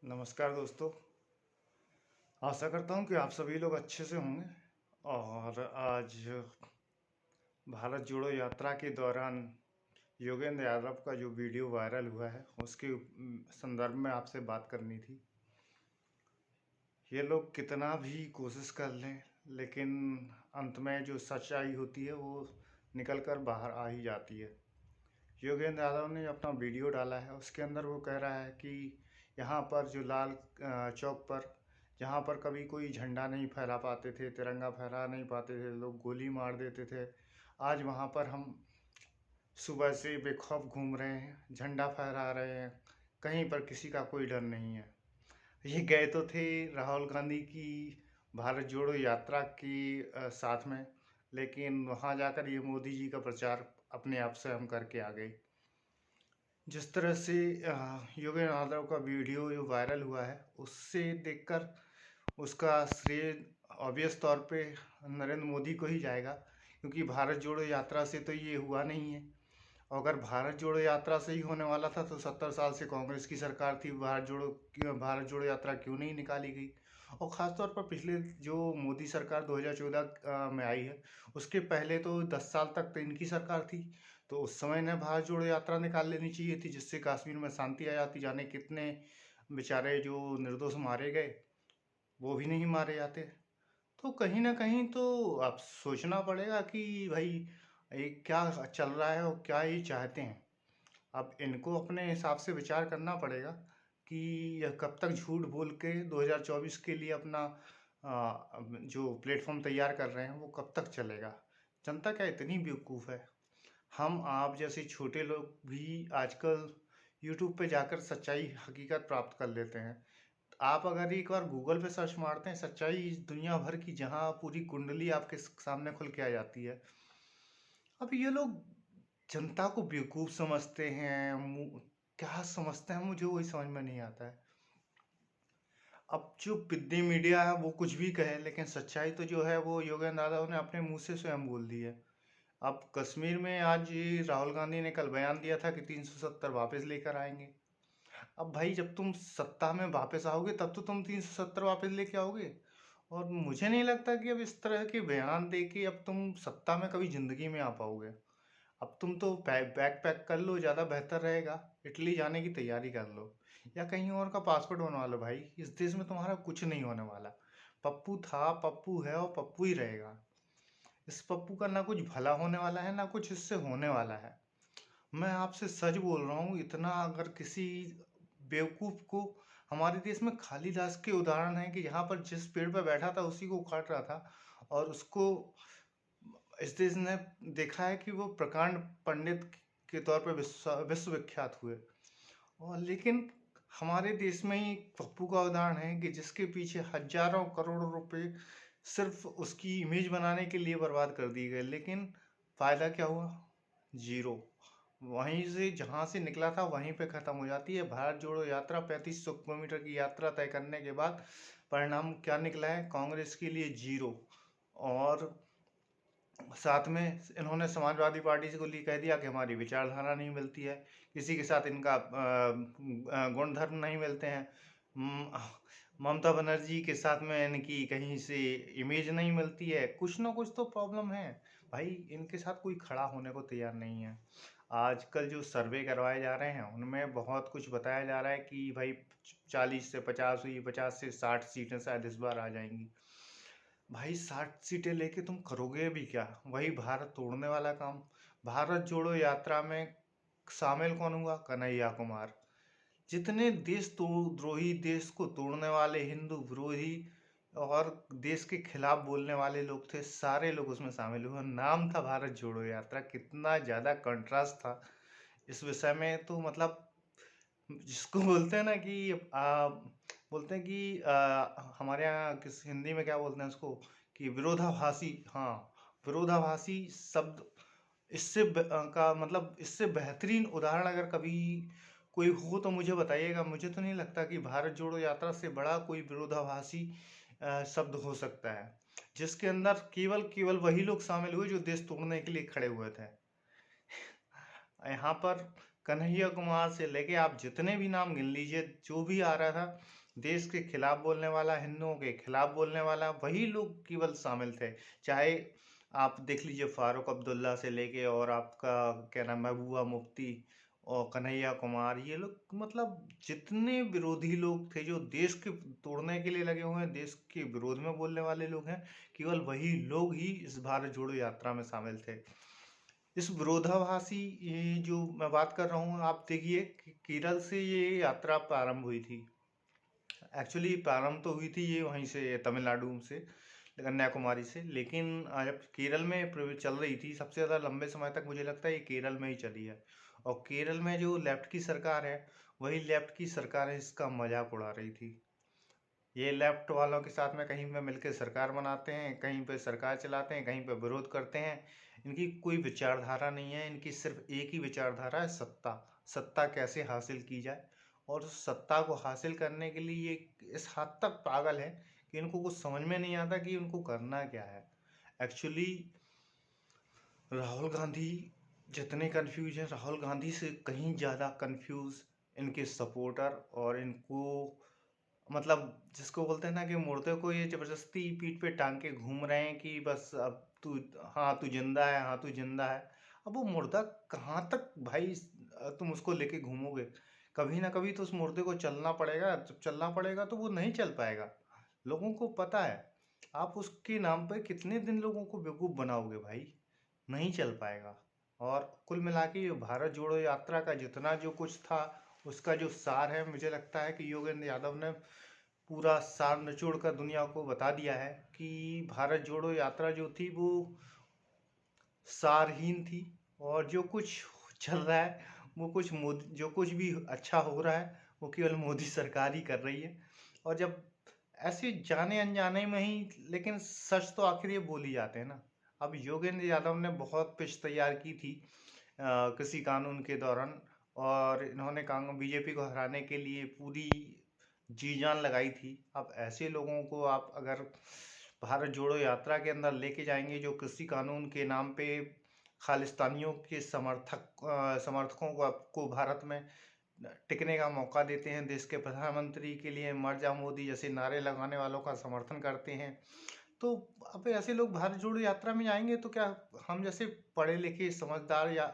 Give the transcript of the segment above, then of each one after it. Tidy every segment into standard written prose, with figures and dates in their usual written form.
नमस्कार दोस्तों। आशा करता हूँ कि आप सभी लोग अच्छे से होंगे। और आज भारत जोड़ो यात्रा के दौरान योगेंद्र यादव का जो वीडियो वायरल हुआ है उसके संदर्भ में आपसे बात करनी थी। ये लोग कितना भी कोशिश कर लें लेकिन अंत में जो सच्चाई होती है वो निकल कर बाहर आ ही जाती है। योगेंद्र यादव ने अपना वीडियो डाला है, उसके अंदर वो कह रहा है कि यहाँ पर जो लाल चौक पर जहाँ पर कभी कोई झंडा नहीं फहरा पाते थे, तिरंगा फहरा नहीं पाते थे, लोग गोली मार देते थे, आज वहाँ पर हम सुबह से बेखौफ घूम रहे हैं, झंडा फहरा रहे हैं, कहीं पर किसी का कोई डर नहीं है। ये गए तो थे राहुल गांधी की भारत जोड़ो यात्रा के साथ में, लेकिन वहाँ जाकर ये मोदी जी का प्रचार अपने आप से हम करके आ गए। जिस तरह से योगेंद्र यादव का वीडियो जो वायरल हुआ है उससे देखकर उसका श्रेय ऑब्वियस तौर पे नरेंद्र मोदी को ही जाएगा, क्योंकि भारत जोड़ो यात्रा से तो ये हुआ नहीं है। और अगर भारत जोड़ो यात्रा से ही होने वाला था तो 70 साल से कांग्रेस की सरकार थी, भारत जोड़ो यात्रा क्यों नहीं निकाली गई। और ख़ासतौर पर पिछले जो मोदी सरकार 2014 में आई है उसके पहले तो 10 साल तक तो इनकी सरकार थी, तो उस समय ने भारत जोड़ो यात्रा निकाल लेनी चाहिए थी, जिससे कश्मीर में शांति आ जाती। जाने कितने बेचारे जो निर्दोष मारे गए वो भी नहीं मारे जाते। तो कहीं ना कहीं तो आप सोचना पड़ेगा कि भाई ये क्या चल रहा है और क्या ये चाहते हैं। अब इनको अपने हिसाब से विचार करना पड़ेगा कि यह कब तक झूठ बोल के 2024 के लिए अपना जो प्लेटफॉर्म तैयार कर रहे हैं वो कब तक चलेगा। जनता क्या इतनी बेवकूफ़ है? हम आप जैसे छोटे लोग भी आजकल यूट्यूब पे जाकर सच्चाई हकीकत प्राप्त कर लेते हैं। आप अगर एक बार गूगल पे सर्च मारते हैं सच्चाई इस दुनिया भर की, जहाँ पूरी कुंडली आपके सामने खुल के आ जाती है। अब ये लोग जनता को बेवकूफ़ समझते हैं, क्या समझते हैं मुझे वही समझ में नहीं आता है। अब जो पिद्दी मीडिया है वो कुछ भी कहे, लेकिन सच्चाई तो जो है वो योगेंद्र यादव ने अपने मुंह से स्वयं बोल दी है। अब कश्मीर में आज ये राहुल गांधी ने कल बयान दिया था कि 370 वापस लेकर आएंगे। अब भाई जब तुम सत्ता में वापस आओगे तब तो तुम 370 वापस लेके आओगे। और मुझे नहीं लगता कि अब इस तरह के बयान दे के अब तुम सत्ता में कभी जिंदगी में आ पाओगे। अब तुम तो बैग पैक कर लो, ज़्यादा बेहतर रहेगा। इटली जाने की तैयारी कर लो या कहीं और का पासपोर्ट बनवा लो। भाई इस देश में तुम्हारा कुछ नहीं होने वाला। पप्पू था, पप्पू है और पप्पू ही रहेगा। इस पप्पू का ना कुछ भला होने वाला है ना कुछ इससे होने वाला है। मैं आपसे सच बोल रहा हूँ, इतना अगर किसी बेवकूफ़ को हमारे देश में कालिदास के उदाहरण है कि यहाँ पर जिस पेड़ पर बैठा था उसी को उखाड़ रहा था, और उसको इस देश ने देखा है कि वो प्रकांड पंडित के तौर पर विश्व विख्यात हुए। और लेकिन हमारे देश में ही पप्पू का उदाहरण है कि जिसके पीछे हजारों करोड़ों रुपए सिर्फ उसकी इमेज बनाने के लिए बर्बाद कर दिए गए, लेकिन फ़ायदा क्या हुआ? जीरो। वहीं से जहाँ से निकला था वहीं पे ख़त्म हो जाती है। भारत जोड़ो यात्रा 3500 किलोमीटर की यात्रा तय करने के बाद परिणाम क्या निकला है? कांग्रेस के लिए जीरो। और साथ में इन्होंने समाजवादी पार्टी से को लिए कह दिया कि हमारी विचारधारा नहीं मिलती है, किसी के साथ इनका गुणधर्म नहीं मिलते हैं। ममता बनर्जी के साथ में इनकी कहीं से इमेज नहीं मिलती है, कुछ ना कुछ तो प्रॉब्लम है। भाई इनके साथ कोई खड़ा होने को तैयार नहीं है। आजकल जो सर्वे करवाए जा रहे हैं उनमें बहुत कुछ बताया जा रहा है कि भाई 40 से 50 हुई, 50 से 60 सीटें शायद इस बार आ जाएंगी। भाई 60 सीटें लेके तुम करोगे भी क्या? वही भारत तोड़ने वाला काम। भारत जोड़ो यात्रा में शामिल कौन हुआ? कन्हैया कुमार। जितने देश तो द्रोही, देश को तोड़ने वाले, हिंदू विरोधी और देश के खिलाफ बोलने वाले लोग थे, सारे लोग उसमें शामिल हुए। नाम था भारत जोड़ो यात्रा। कितना ज़्यादा कंट्रास्ट था इस विषय में, तो मतलब जिसको बोलते हैं ना कि बोलते हैं कि हमारे यहाँ किस हिंदी में क्या बोलते हैं उसको कि विरोधाभासी। हाँ, विरोधाभासी शब्द का मतलब इससे बेहतरीन उदाहरण अगर कभी कोई हो तो मुझे बताइएगा। मुझे तो नहीं लगता कि भारत जोड़ो यात्रा से बड़ा कोई विरोधाभासी शब्द हो सकता है, जिसके अंदर केवल केवल वही लोग शामिल हुए जो देश तोड़ने के लिए खड़े हुए थे। यहाँ पर कन्हैया कुमार से लेके आप जितने भी नाम गिन लीजिए, जो भी आ रहा था देश के खिलाफ बोलने वाला, हिंदुओं के खिलाफ बोलने वाला, वही लोग केवल शामिल थे। चाहे आप देख लीजिए फारूक अब्दुल्ला से लेके और आपका क्या नाम, महबूबा मुफ्ती और कन्हैया कुमार, ये लोग मतलब जितने विरोधी लोग थे जो देश के तोड़ने के लिए लगे हुए हैं, देश के विरोध में बोलने वाले लोग हैं, केवल वही लोग ही इस भारत जोड़ो यात्रा में शामिल थे। इस विरोधाभासी ये जो मैं बात कर रहा हूँ, आप देखिए कि केरल से ये यात्रा प्रारंभ हुई थी। एक्चुअली प्रारंभ तो हुई थी ये वहीं से, तमिलनाडु से, कन्याकुमारी से, लेकिन जब केरल में चल रही थी सबसे ज़्यादा लंबे समय तक, मुझे लगता है ये केरल में ही चली है। और केरल में जो लेफ्ट की सरकार है, वही लेफ्ट की सरकार है, इसका मजाक उड़ा रही थी। ये लेफ्ट वालों के साथ में कहीं पे मिलकर सरकार बनाते हैं, कहीं पे सरकार चलाते हैं, कहीं पे विरोध करते हैं। इनकी कोई विचारधारा नहीं है, इनकी सिर्फ एक ही विचारधारा है, सत्ता। सत्ता कैसे हासिल की जाए, और उस सत्ता को हासिल करने के लिए ये इस हद तक पागल है कि इनको कुछ समझ में नहीं आता कि उनको करना क्या है। एक्चुअली राहुल गांधी जितने कंफ्यूज हैं, राहुल गांधी से कहीं ज़्यादा कंफ्यूज इनके सपोर्टर, और इनको मतलब जिसको बोलते हैं ना कि मुर्दे को ये जबरदस्ती पीठ पे टांग के घूम रहे हैं कि बस अब तू, हाँ तू जिंदा है, हाँ तू जिंदा है। अब वो मुर्दा कहाँ तक भाई तुम उसको लेके घूमोगे? कभी ना कभी तो उस मुर्दे को चलना पड़ेगा, जब चलना पड़ेगा तो वो नहीं चल पाएगा। लोगों को पता है। आप उसके नाम पे कितने दिन लोगों को बेवकूफ़ बनाओगे भाई? नहीं चल पाएगा। और कुल मिला के ये भारत जोड़ो यात्रा का जितना जो कुछ था, उसका जो सार है, मुझे लगता है कि योगेंद्र यादव ने पूरा सार निचोड़ कर दुनिया को बता दिया है कि भारत जोड़ो यात्रा जो थी वो सारहीन थी। और जो कुछ चल रहा है वो कुछ मोदी, जो कुछ भी अच्छा हो रहा है वो केवल मोदी सरकार ही कर रही है। और जब ऐसे जाने अनजाने में ही, लेकिन सच तो आखिर ये बोल ही जाते हैं ना। अब योगेंद्र यादव ने बहुत पिच तैयार की थी कृषि कानून के दौरान, और इन्होंने बीजेपी को हराने के लिए पूरी जी जान लगाई थी। अब ऐसे लोगों को आप अगर भारत जोड़ो यात्रा के अंदर लेके जाएंगे, जो कृषि कानून के नाम पे खालिस्तानियों के समर्थकों को आपको भारत में टिकने का मौका देते हैं, देश के प्रधानमंत्री के लिए मर जा मोदी जैसे नारे लगाने वालों का समर्थन करते हैं, तो अब ऐसे लोग भारत जोड़ो यात्रा में जाएंगे तो क्या हम जैसे पढ़े लिखे समझदार या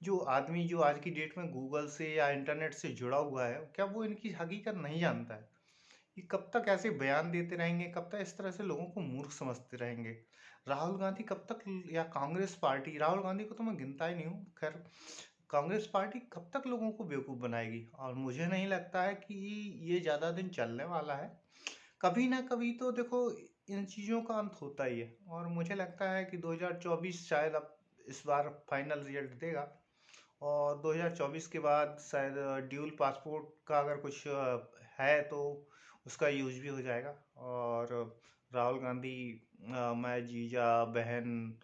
जो आदमी जो आज की डेट में गूगल से या इंटरनेट से जुड़ा हुआ है, क्या वो इनकी हकीकत नहीं जानता है? ये कब तक ऐसे बयान देते रहेंगे, कब तक इस तरह से लोगों को मूर्ख समझते रहेंगे? राहुल गांधी कब तक, या कांग्रेस पार्टी, राहुल गांधी को तो मैं गिनता ही नहीं हूँ, खैर कांग्रेस पार्टी कब तक लोगों को बेवकूफ़ बनाएगी? और मुझे नहीं लगता है कि ये ज़्यादा दिन चलने वाला है। कभी ना कभी तो देखो इन चीज़ों का अंत होता ही है, और मुझे लगता है कि 2024 शायद अब इस बार फाइनल रिजल्ट देगा। और 2024 के बाद शायद ड्यूल पासपोर्ट का अगर कुछ है तो उसका यूज भी हो जाएगा। और राहुल गांधी मैं जीजा बहन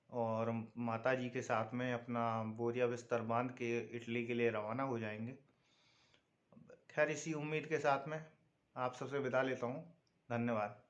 और माता जी के साथ में अपना बोरिया बिस्तर बांध के इटली के लिए रवाना हो जाएंगे। खैर इसी उम्मीद के साथ में आप सबसे विदा लेता हूँ। धन्यवाद।